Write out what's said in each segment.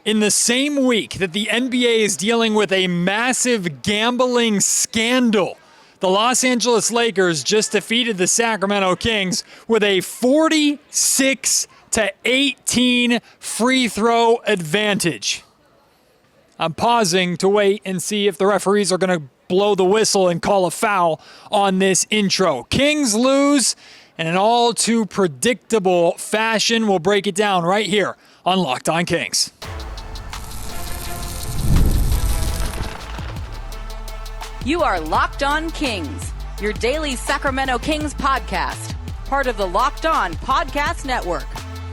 In the same week that the NBA is dealing with a massive gambling scandal, the Los Angeles Lakers just defeated the Sacramento Kings with a 46-18 free throw advantage. I'm pausing to wait and see if the referees are going to blow the whistle and call a foul on this intro. Kings lose in an all too predictable fashion. We'll break it down right here on Locked On Kings. You are Locked On Kings, your daily Sacramento Kings podcast, part of the Locked On Podcast Network,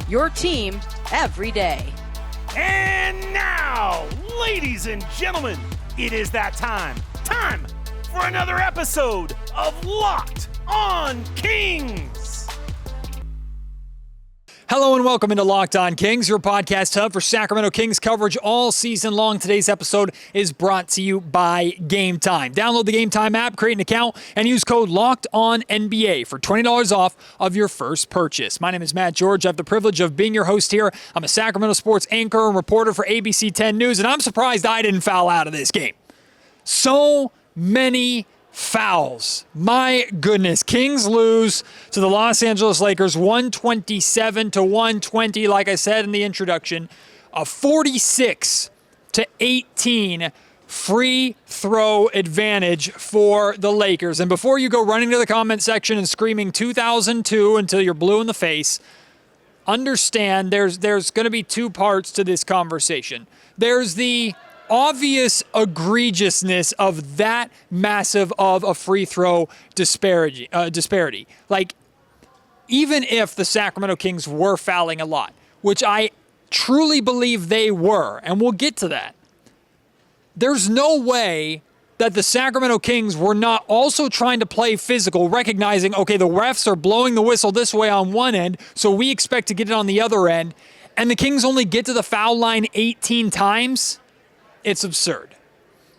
your team every day. And now, ladies and gentlemen, it is that time for another episode of Locked On Kings. Hello and welcome into Locked On Kings, your podcast hub for Sacramento Kings coverage all season long. Today's episode is brought to you by Game Time. Download the Game Time app, create an account, and use code LOCKEDONNBA for $20 off of your first purchase. My name is Matt George. I have the privilege of being your host here. I'm a Sacramento sports anchor and reporter for ABC 10 News, and I'm surprised I didn't foul out of this game. So many fouls. My goodness. Kings lose to the Los Angeles Lakers 127-120, like I said in the introduction. A 46-18 free throw advantage for the Lakers. And before you go running to the comment section and screaming 2002 until you're blue in the face, understand there's going to be two parts to this conversation. There's the obvious egregiousness of that massive of a free throw disparity. Like, even if the Sacramento Kings were fouling a lot, which I truly believe they were, and we'll get to that, there's no way that the Sacramento Kings were not also trying to play physical, recognizing, okay, the refs are blowing the whistle this way on one end, so we expect to get it on the other end, and the Kings only get to the foul line 18 times. It's absurd.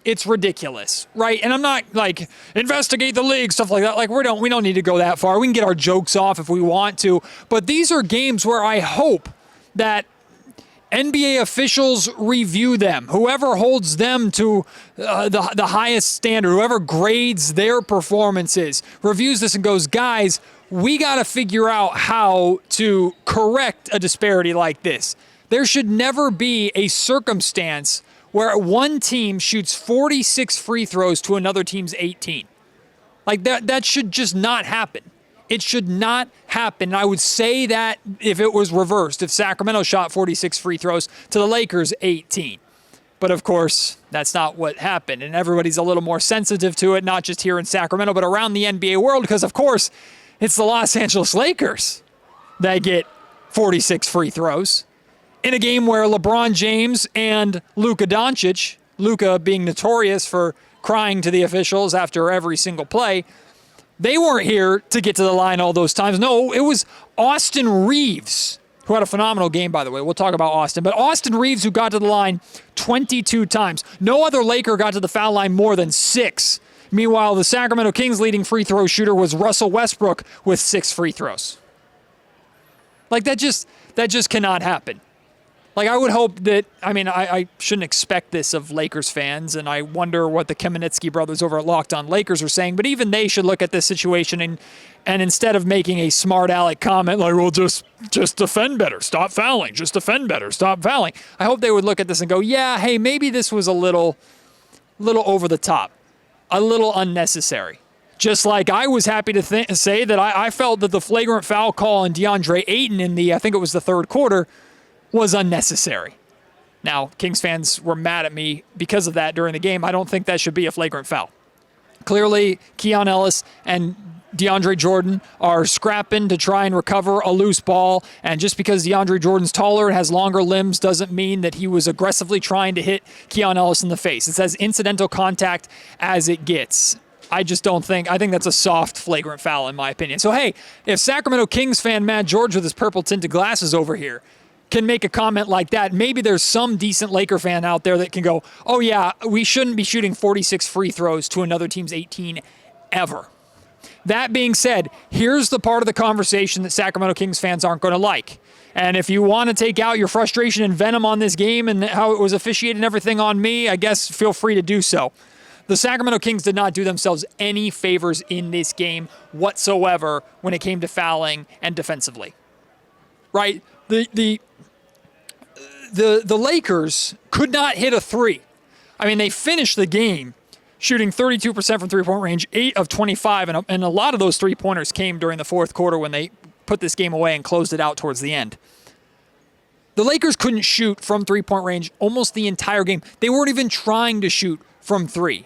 It's ridiculous, right? And I'm not like investigate the league, stuff like that. Like we don't need to go that far. We can get our jokes off if we want to. But these are games where I hope that NBA officials review them. Whoever holds them to the highest standard, whoever grades their performances, reviews this and goes, guys, we got to figure out how to correct a disparity like this. There should never be a circumstance where one team shoots 46 free throws to another team's 18. Like that should just not happen. It should not happen. And I would say that if it was reversed, if Sacramento shot 46 free throws to the Lakers 18. But of course, that's not what happened. And everybody's a little more sensitive to it, not just here in Sacramento, but around the NBA world, because of course, it's the Los Angeles Lakers that get 46 free throws. In a game where LeBron James and Luka Doncic, Luka being notorious for crying to the officials after every single play, they weren't here to get to the line all those times. No, it was Austin Reaves, who had a phenomenal game, by the way. We'll talk about Austin. But Austin Reaves, who got to the line 22 times. No other Laker got to the foul line more than 6. Meanwhile, the Sacramento Kings leading free throw shooter was Russell Westbrook with 6 free throws. Like, that just cannot happen. Like, I would hope that, I shouldn't expect this of Lakers fans, and I wonder what the Kamenetsky brothers over at Locked On Lakers are saying, but even they should look at this situation and instead of making a smart aleck comment like, well, just defend better, stop fouling, just defend better, stop fouling. I hope they would look at this and go, yeah, hey, maybe this was a little over the top, a little unnecessary. Just like I was happy to say that I felt that the flagrant foul call on DeAndre Ayton in I think it was the third quarter, was unnecessary. Now, Kings fans were mad at me because of that during the game. I don't think that should be a flagrant foul. Clearly, Keon Ellis and DeAndre Jordan are scrapping to try and recover a loose ball, and just because DeAndre Jordan's taller and has longer limbs doesn't mean that he was aggressively trying to hit Keon Ellis in the face. It's as incidental contact as it gets. I think that's a soft, flagrant foul in my opinion. So, hey, if Sacramento Kings fan Matt George with his purple-tinted glasses over here can make a comment like that, maybe there's some decent Laker fan out there that can go, oh yeah, we shouldn't be shooting 46 free throws to another team's 18 ever. That being said, here's the part of the conversation that Sacramento Kings fans aren't going to like. And if you want to take out your frustration and venom on this game and how it was officiated and everything on me, I guess feel free to do so. The Sacramento Kings did not do themselves any favors in this game whatsoever when it came to fouling and defensively. Right? The Lakers could not hit a three. I mean, they finished the game shooting 32% from three-point range, 8 of 25, and a lot of those three-pointers came during the fourth quarter when they put this game away and closed it out towards the end. The Lakers couldn't shoot from three-point range almost the entire game. They weren't even trying to shoot from three.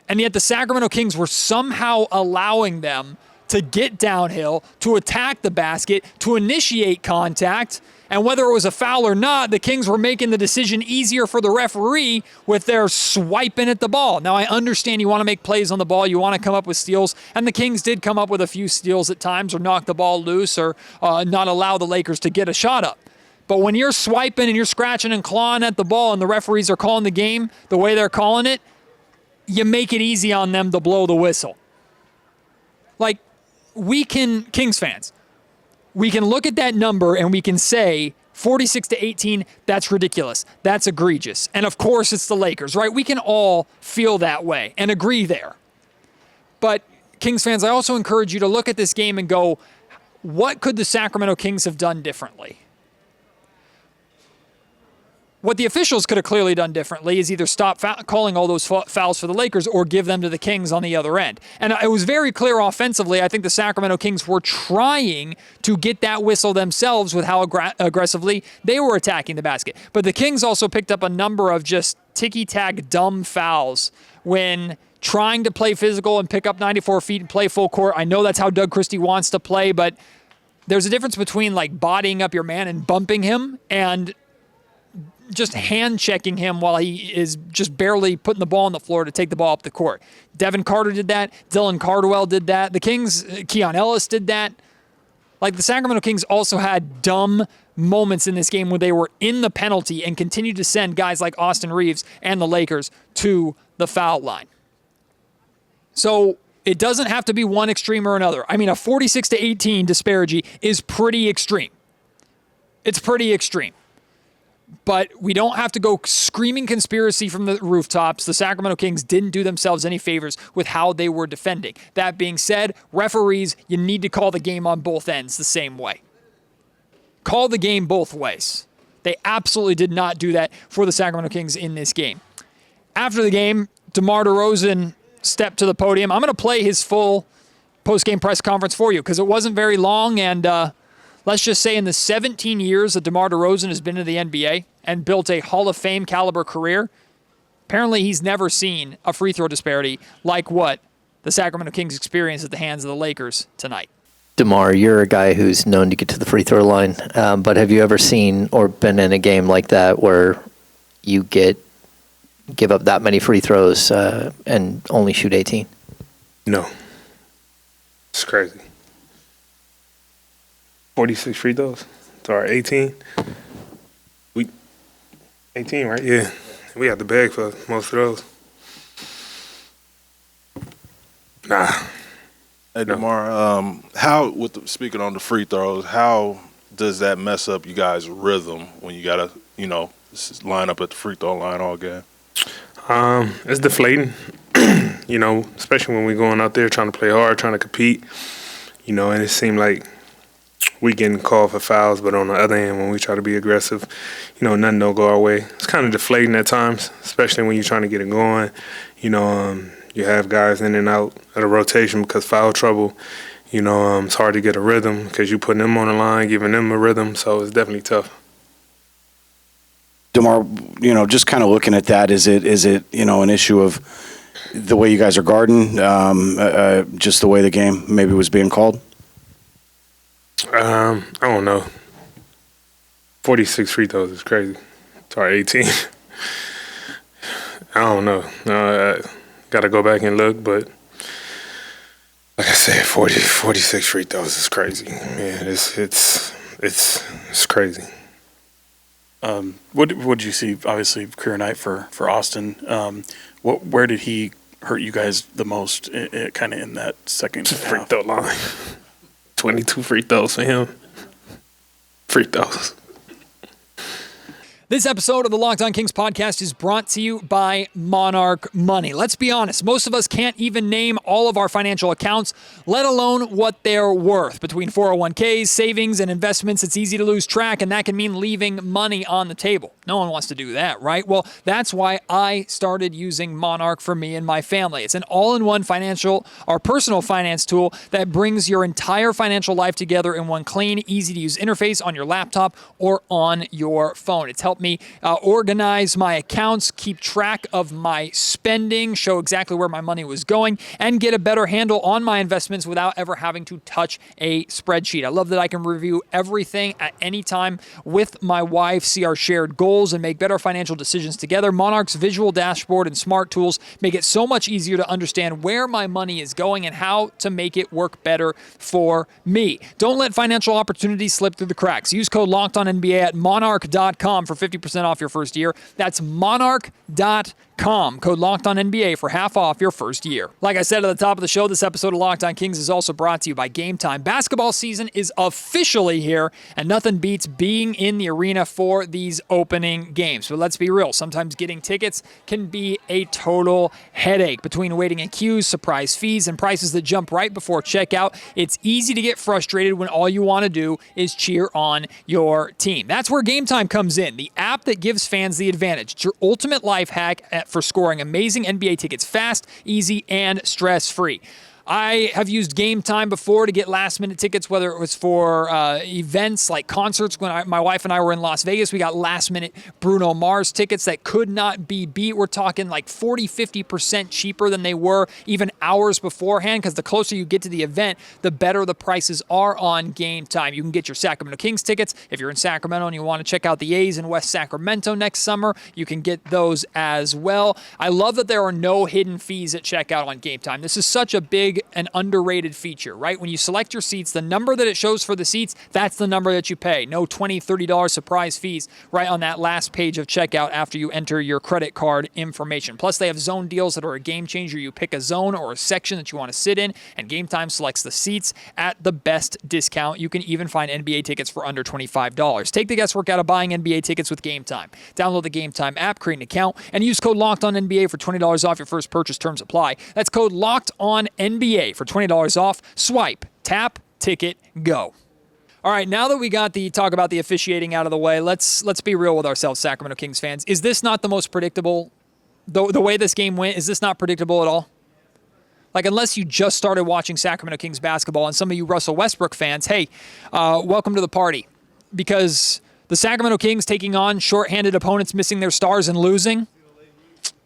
And yet the Sacramento Kings were somehow allowing them to get downhill, to attack the basket, to initiate contact, and whether it was a foul or not, the Kings were making the decision easier for the referee with their swiping at the ball. Now, I understand you want to make plays on the ball, you want to come up with steals, and the Kings did come up with a few steals at times or knock the ball loose or not allow the Lakers to get a shot up. But when you're swiping and you're scratching and clawing at the ball and the referees are calling the game the way they're calling it, you make it easy on them to blow the whistle. Like, Kings fans, we can look at that number and we can say 46-18, that's ridiculous. That's egregious. And of course it's the Lakers, right? We can all feel that way and agree there. But Kings fans, I also encourage you to look at this game and go, what could the Sacramento Kings have done differently? What the officials could have clearly done differently is either stop calling all those fouls for the Lakers or give them to the Kings on the other end. And it was very clear offensively. I think the Sacramento Kings were trying to get that whistle themselves with how aggressively they were attacking the basket. But the Kings also picked up a number of just ticky-tack dumb fouls when trying to play physical and pick up 94 feet and play full court. I know that's how Doug Christie wants to play, but there's a difference between like bodying up your man and bumping him and just hand-checking him while he is just barely putting the ball on the floor to take the ball up the court. Devin Carter did that. Dylan Cardwell did that. The Kings, Keon Ellis did that. Like, the Sacramento Kings also had dumb moments in this game where they were in the penalty and continued to send guys like Austin Reaves and the Lakers to the foul line. So it doesn't have to be one extreme or another. I mean, a 46-18 disparity is pretty extreme. It's pretty extreme. But we don't have to go screaming conspiracy from the rooftops. The Sacramento Kings didn't do themselves any favors with how they were defending. That being said, referees, you need to call the game on both ends the same way. Call the game both ways. They absolutely did not do that for the Sacramento Kings in this game. After the game, DeMar DeRozan stepped to the podium. I'm going to play his full post-game press conference for you because it wasn't very long, and let's just say in the 17 years that DeMar DeRozan has been in the NBA and built a Hall of Fame caliber career, apparently he's never seen a free throw disparity like what the Sacramento Kings experienced at the hands of the Lakers tonight. DeMar, you're a guy who's known to get to the free throw line, but have you ever seen or been in a game like that where you give up that many free throws and only shoot 18? No. It's crazy. 46 free throws. Sorry, 18. 18, right? Yeah. We had the bag for most of those. Nah. Hey, DeMar, speaking on the free throws, how does that mess up you guys' rhythm when you got to, line up at the free throw line all game? It's deflating, especially when we're going out there trying to play hard, trying to compete, and it seemed like we getting called for fouls, but on the other hand, when we try to be aggressive, nothing don't go our way. It's kind of deflating at times, especially when you're trying to get it going. You have guys in and out of the rotation because foul trouble. It's hard to get a rhythm because you're putting them on the line, giving them a rhythm, so it's definitely tough. DeMar, just kind of looking at that, is it an issue of the way you guys are guarding, just the way the game maybe was being called? I don't know. 46 free throws is crazy. Sorry, 18. I don't know. Got to go back and look, but like I said, 46 free throws is crazy. Yeah, it's crazy. What did you see? Obviously, career night for Austin. Where did he hurt you guys the most? Kind of in that second half? Free throw line. 22 free throws for him. Free throws. This episode of the Locked On Kings podcast is brought to you by Monarch Money. Let's be honest, most of us can't even name all of our financial accounts, let alone what they're worth. Between 401ks, savings, and investments, it's easy to lose track, and that can mean leaving money on the table. No one wants to do that, right? Well, that's why I started using Monarch for me and my family. It's an all-in-one financial or personal finance tool that brings your entire financial life together in one clean, easy-to-use interface on your laptop or on your phone. It's helped me organize my accounts, keep track of my spending, show exactly where my money was going, and get a better handle on my investments without ever having to touch a spreadsheet. I love that I can review everything at any time with my wife, see our shared goals, and make better financial decisions together. Monarch's visual dashboard and smart tools make it so much easier to understand where my money is going and how to make it work better for me. Don't let financial opportunities slip through the cracks. Use code LOCKEDONNBA at monarch.com for 50% off your first year. That's monarch.com. Code LOCKEDONNBA for half off your first year. Like I said at the top of the show, this episode of Locked On Kings is also brought to you by Game Time. Basketball season is officially here, and nothing beats being in the arena for these opening games. But let's be real, sometimes getting tickets can be a total headache. Between waiting in queues, surprise fees, and prices that jump right before checkout, it's easy to get frustrated when all you want to do is cheer on your team. That's where Game Time comes in, the app that gives fans the advantage. It's your ultimate life hack for scoring amazing NBA tickets fast, easy, and stress-free. I have used Game Time before to get last-minute tickets, whether it was for events like concerts. When my wife and I were in Las Vegas, we got last-minute Bruno Mars tickets that could not be beat. We're talking like 40-50% cheaper than they were even hours beforehand, because the closer you get to the event, the better the prices are on Game Time. You can get your Sacramento Kings tickets. If you're in Sacramento and you want to check out the A's in West Sacramento next summer, you can get those as well. I love that there are no hidden fees at checkout on Game Time. This is such a big an underrated feature, right? When you select your seats, the number that it shows for the seats, that's the number that you pay. No $20, $30 surprise fees right on that last page of checkout after you enter your credit card information. Plus, they have zone deals that are a game changer. You pick a zone or a section that you want to sit in, and Game Time selects the seats at the best discount. You can even find NBA tickets for under $25. Take the guesswork out of buying NBA tickets with Game Time. Download the Game Time app, create an account, and use code LOCKEDONNBA for $20 off your first purchase. Terms apply. That's code LOCKEDONNBA for $20 off. Swipe, tap, ticket, go. All right, now that we got the talk about the officiating out of the way, let's be real with ourselves, Sacramento Kings fans. Is this not the most predictable? The way this game went, is this not predictable at all? Like, unless you just started watching Sacramento Kings basketball, and some of you Russell Westbrook fans, hey, welcome to the party. Because the Sacramento Kings taking on shorthanded opponents, missing their stars and losing,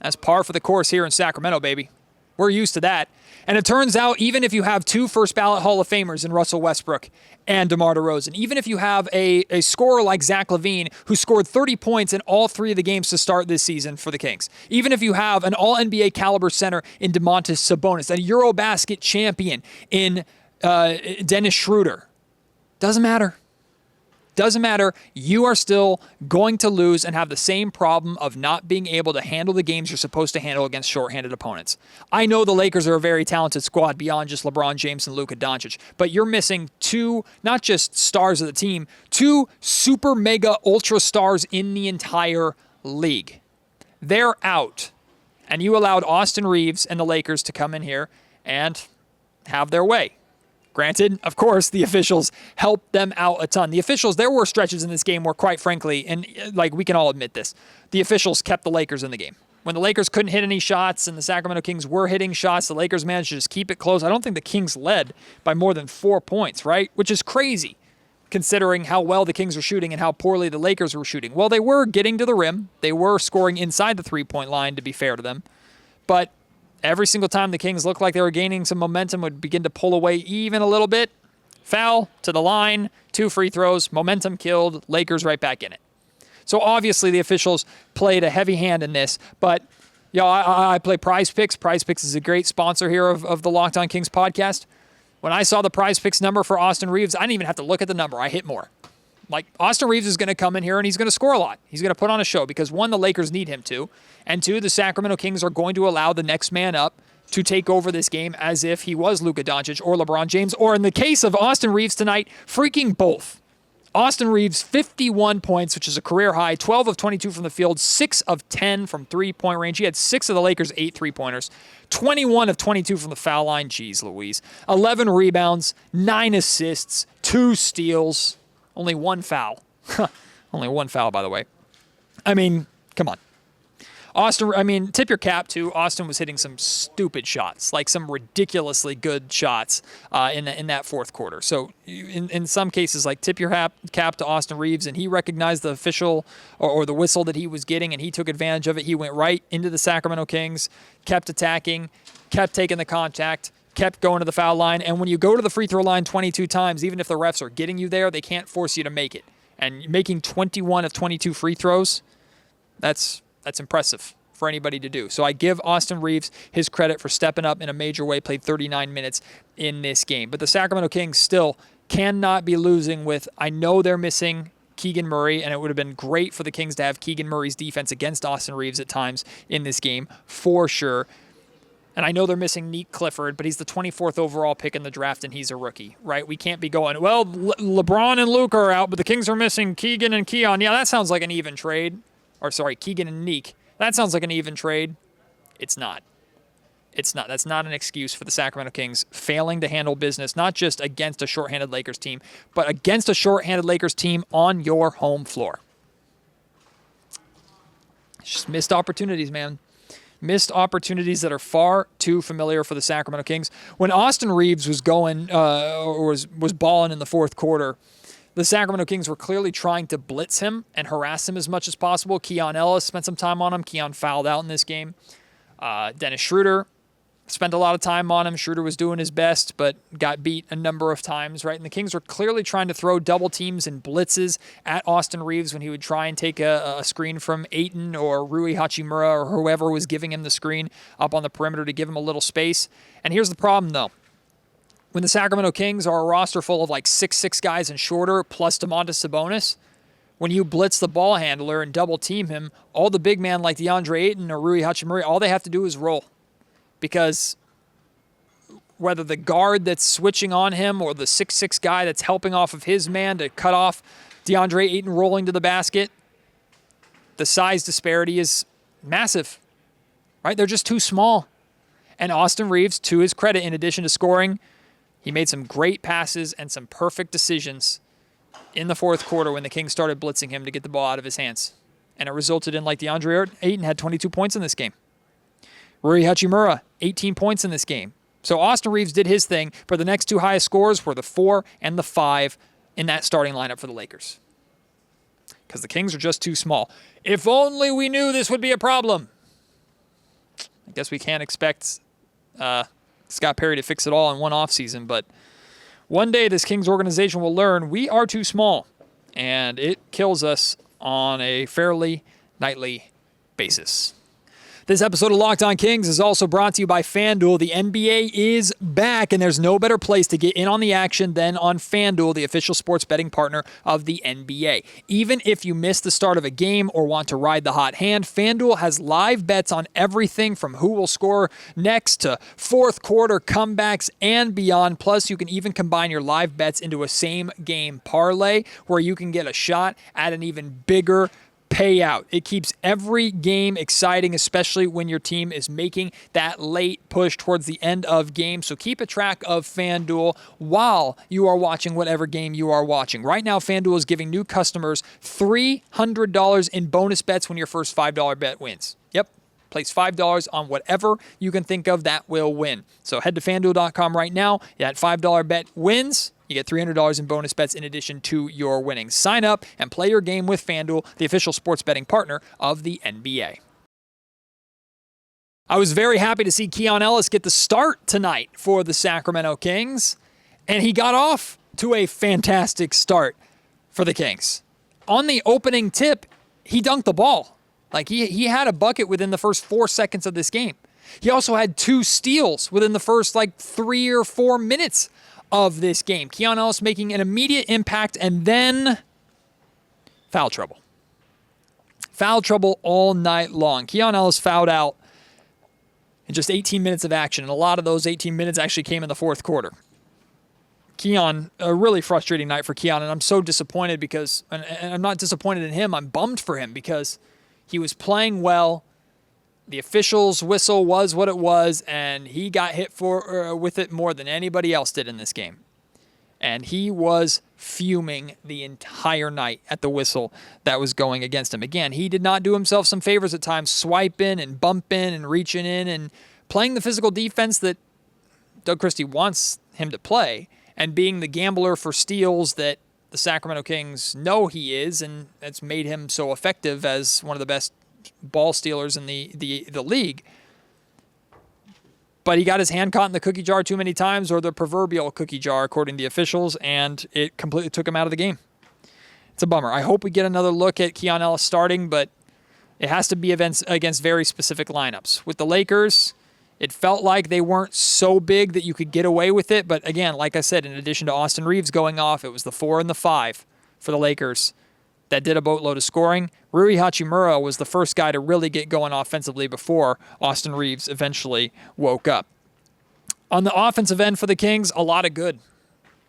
that's par for the course here in Sacramento, baby. We're used to that. And it turns out, even if you have two first-ballot Hall of Famers in Russell Westbrook and DeMar DeRozan, even if you have a scorer like Zach LaVine, who scored 30 points in all three of the games to start this season for the Kings, even if you have an all-NBA caliber center in Domantas Sabonis, a Eurobasket champion in Dennis Schroeder, doesn't matter. Doesn't matter. You are still going to lose and have the same problem of not being able to handle the games you're supposed to handle against shorthanded opponents. I know the Lakers are a very talented squad beyond just LeBron James and Luka Doncic, but you're missing two, not just stars of the team, two super mega ultra stars in the entire league. They're out. And you allowed Austin Reaves and the Lakers to come in here and have their way. Granted, of course, the officials helped them out a ton. The officials, there were stretches in this game where, quite frankly, and like we can all admit this, the officials kept the Lakers in the game. When the Lakers couldn't hit any shots and the Sacramento Kings were hitting shots, the Lakers managed to just keep it close. I don't think the Kings led by more than 4 points, right? Which is crazy, considering how well the Kings were shooting and how poorly the Lakers were shooting. Well, they were getting to the rim. They were scoring inside the three-point line, to be fair to them. But every single time the Kings looked like they were gaining some momentum, would begin to pull away even a little bit. Foul to the line, 2 free throws, momentum killed, Lakers right back in it. So obviously the officials played a heavy hand in this, but I play Prize Picks. Prize Picks is a great sponsor here of the Locked On Kings podcast. When I saw the Prize Picks number for Austin Reaves, I didn't even have to look at the number. I hit more. Like, Austin Reaves is going to come in here and he's going to score a lot. He's going to put on a show because, 1, the Lakers need him to, and 2, the Sacramento Kings are going to allow the next man up to take over this game as if he was Luka Doncic or LeBron James, or in the case of Austin Reaves tonight, freaking both. Austin Reaves, 51 points, which is a career high, 12 of 22 from the field, 6 of 10 from three-point range. He had 6 of the Lakers' 8 three-pointers, 21 of 22 from the foul line. Jeez Louise. 11 rebounds, 9 assists, 2 steals, only 1 foul. Only 1 foul, by the way. I mean, come on. Tip your cap to Austin was hitting some stupid shots, like some ridiculously good shots in that fourth quarter. So in some cases, like tip your cap to Austin Reaves, and he recognized the official or the whistle that he was getting, and he took advantage of it. He went right into the Sacramento Kings, kept attacking, kept taking the contact, kept going to the foul line. And when you go to the free throw line 22 times, even if the refs are getting you there, they can't force you to make it. And making 21 of 22 free throws, that's impressive for anybody to do. So I give Austin Reaves his credit for stepping up in a major way, played 39 minutes in this game. But the Sacramento Kings still cannot be losing with, I know they're missing Keegan Murray, and it would have been great for the Kings to have Keegan Murray's defense against Austin Reaves at times in this game, for sure. And I know they're missing Nick Clifford, but he's the 24th overall pick in the draft, and he's a rookie, right? We can't be going, well, LeBron and Luke are out, but the Kings are missing Keegan and Keon. Yeah, that sounds like an even trade. Keegan and Nick. That sounds like an even trade. It's not. It's not. That's not an excuse for the Sacramento Kings failing to handle business, not just against a shorthanded Lakers team, but against a shorthanded Lakers team on your home floor. It's just missed opportunities, man. Missed opportunities that are far too familiar for the Sacramento Kings. When Austin Reaves was going was balling in the fourth quarter, the Sacramento Kings were clearly trying to blitz him and harass him as much as possible. Keon Ellis spent some time on him. Keon fouled out in this game. Dennis Schroeder spent a lot of time on him. Schroeder was doing his best, but got beat a number of times, right? And the Kings were clearly trying to throw double teams and blitzes at Austin Reaves when he would try and take a screen from Ayton or Rui Hachimura or whoever was giving him the screen up on the perimeter to give him a little space. And here's the problem, though. When the Sacramento Kings are a roster full of like 6'6" guys and shorter, plus Domantas Sabonis, when you blitz the ball handler and double team him, all the big man like DeAndre Ayton or Rui Hachimura, all they have to do is roll. Because whether the guard that's switching on him or the 6'6" guy that's helping off of his man to cut off DeAndre Ayton rolling to the basket, the size disparity is massive, right? They're just too small. And Austin Reaves, to his credit, in addition to scoring, he made some great passes and some perfect decisions in the fourth quarter when the Kings started blitzing him to get the ball out of his hands. And it resulted in, like DeAndre Ayton had 22 points in this game. Rui Hachimura, 18 points in this game. So Austin Reaves did his thing, but the next two highest scores were the 4 and the 5 in that starting lineup for the Lakers. Because the Kings are just too small. If only we knew this would be a problem. I guess we can't expect Scott Perry to fix it all in one offseason, but one day this Kings organization will learn we are too small, and it kills us on a fairly nightly basis. This episode of Locked On Kings is also brought to you by FanDuel. The NBA is back, and there's no better place to get in on the action than on FanDuel, the official sports betting partner of the NBA. Even if you miss the start of a game or want to ride the hot hand, FanDuel has live bets on everything from who will score next to fourth quarter comebacks and beyond. Plus, you can even combine your live bets into a same-game parlay where you can get a shot at an even bigger payout. It keeps every game exciting, especially when your team is making that late push towards the end of games. So keep a track of FanDuel while you are watching whatever game you are watching. Right now, FanDuel is giving new customers $300 in bonus bets when your first $5 bet wins. Yep. Place $5 on whatever you can think of that will win. So head to FanDuel.com right now. That $5 bet wins. You get $300 in bonus bets in addition to your winnings. Sign up and play your game with FanDuel, the official sports betting partner of the NBA. I was very happy to see Keon Ellis get the start tonight for the Sacramento Kings, and he got off to a fantastic start for the Kings. On the opening tip, he dunked the ball. Like he had a bucket within the first 4 seconds of this game. He also had 2 steals within the first 3 or 4 minutes of this game. Keon Ellis making an immediate impact, and then foul trouble. Foul trouble all night long. Keon Ellis fouled out in just 18 minutes of action, and a lot of those 18 minutes actually came in the fourth quarter. Keon, a really frustrating night for Keon, and I'm so disappointed because, and I'm not disappointed in him, I'm bummed for him because he was playing well. The officials' whistle was what it was, and he got hit with it more than anybody else did in this game. And he was fuming the entire night at the whistle that was going against him. Again, he did not do himself some favors at times, swiping and bumping and reaching in and playing the physical defense that Doug Christie wants him to play, and being the gambler for steals that the Sacramento Kings know he is, and that's made him so effective as one of the best ball stealers in the league. But he got his hand caught in the cookie jar too many times, or the proverbial cookie jar, according to the officials, and it completely took him out of the game. It's a bummer. I hope we get another look at Keon Ellis starting, but it has to be against very specific lineups. With the Lakers, it felt like they weren't so big that you could get away with it. But again, like I said, in addition to Austin Reaves going off, it was the 4 and the 5 for the Lakers that did a boatload of scoring. Rui Hachimura was the first guy to really get going offensively before Austin Reaves eventually woke up. On the offensive end for the Kings, a lot of good.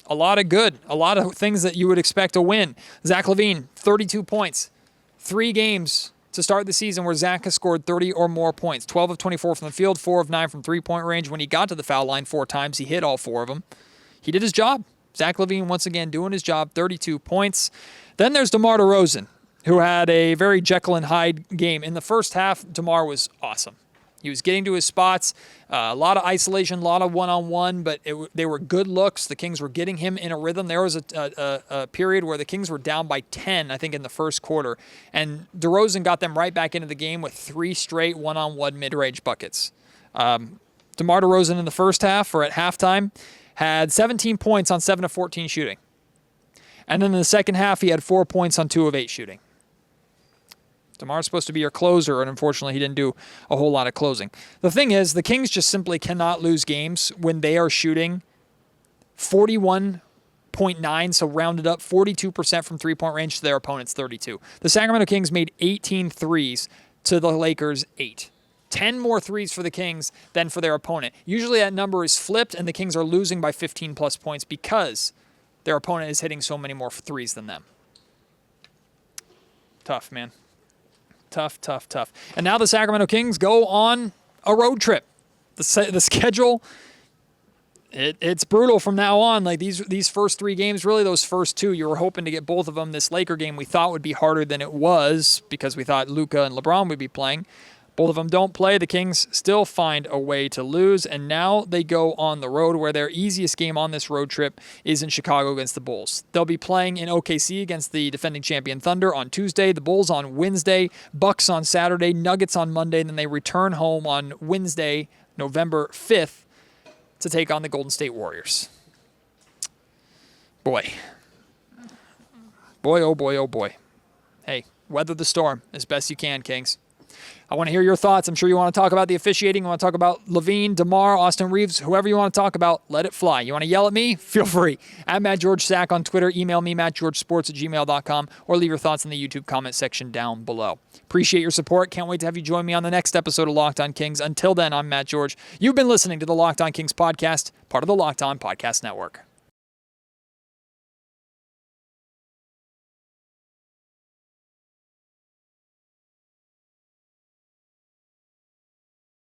A lot of things that you would expect to win. Zach LaVine, 32 points. 3 games to start the season where Zach has scored 30 or more points. 12 of 24 from the field, 4 of 9 from three-point range. When he got to the foul line 4 times, he hit all 4 of them. He did his job. Zach LaVine once again doing his job, 32 points. Then there's DeMar DeRozan, who had a very Jekyll and Hyde game. In the first half, DeMar was awesome. He was getting to his spots, a lot of isolation, a lot of one-on-one, but they were good looks. The Kings were getting him in a rhythm. There was a period where the Kings were down by 10, I think, in the first quarter, and DeRozan got them right back into the game with 3 straight one-on-one mid-range buckets. DeMar DeRozan in the first half, or at halftime, had 17 points on 7 of 14 shooting. And then in the second half, he had 4 points on 2 of 8 shooting. DeMar's supposed to be your closer, and unfortunately he didn't do a whole lot of closing. The thing is, the Kings just simply cannot lose games when they are shooting 41.9, so rounded up 42% from three-point range to their opponent's 32. The Sacramento Kings made 18 threes to the Lakers' 8. 10 more threes for the Kings than for their opponent. Usually that number is flipped, and the Kings are losing by 15-plus points because their opponent is hitting so many more threes than them. Tough, man. Tough. And now the Sacramento Kings go on a road trip. The schedule, it's brutal from now on. Like these first 3 games, really those first 2, you were hoping to get both of them. This Laker game we thought would be harder than it was because we thought Luka and LeBron would be playing. Both of them don't play. The Kings still find a way to lose, and now they go on the road where their easiest game on this road trip is in Chicago against the Bulls. They'll be playing in OKC against the defending champion Thunder on Tuesday, the Bulls on Wednesday, Bucks on Saturday, Nuggets on Monday, and then they return home on Wednesday, November 5th, to take on the Golden State Warriors. Boy, oh boy. Hey, weather the storm as best you can, Kings. I want to hear your thoughts. I'm sure you want to talk about the officiating. You want to talk about LaVine, DeMar, Austin Reaves, whoever you want to talk about, let it fly. You want to yell at me? Feel free. At MattGeorgeSack on Twitter. Email me, mattgeorgesports@gmail.com, or leave your thoughts in the YouTube comment section down below. Appreciate your support. Can't wait to have you join me on the next episode of Locked On Kings. Until then, I'm Matt George. You've been listening to the Locked On Kings podcast, part of the Locked On Podcast Network.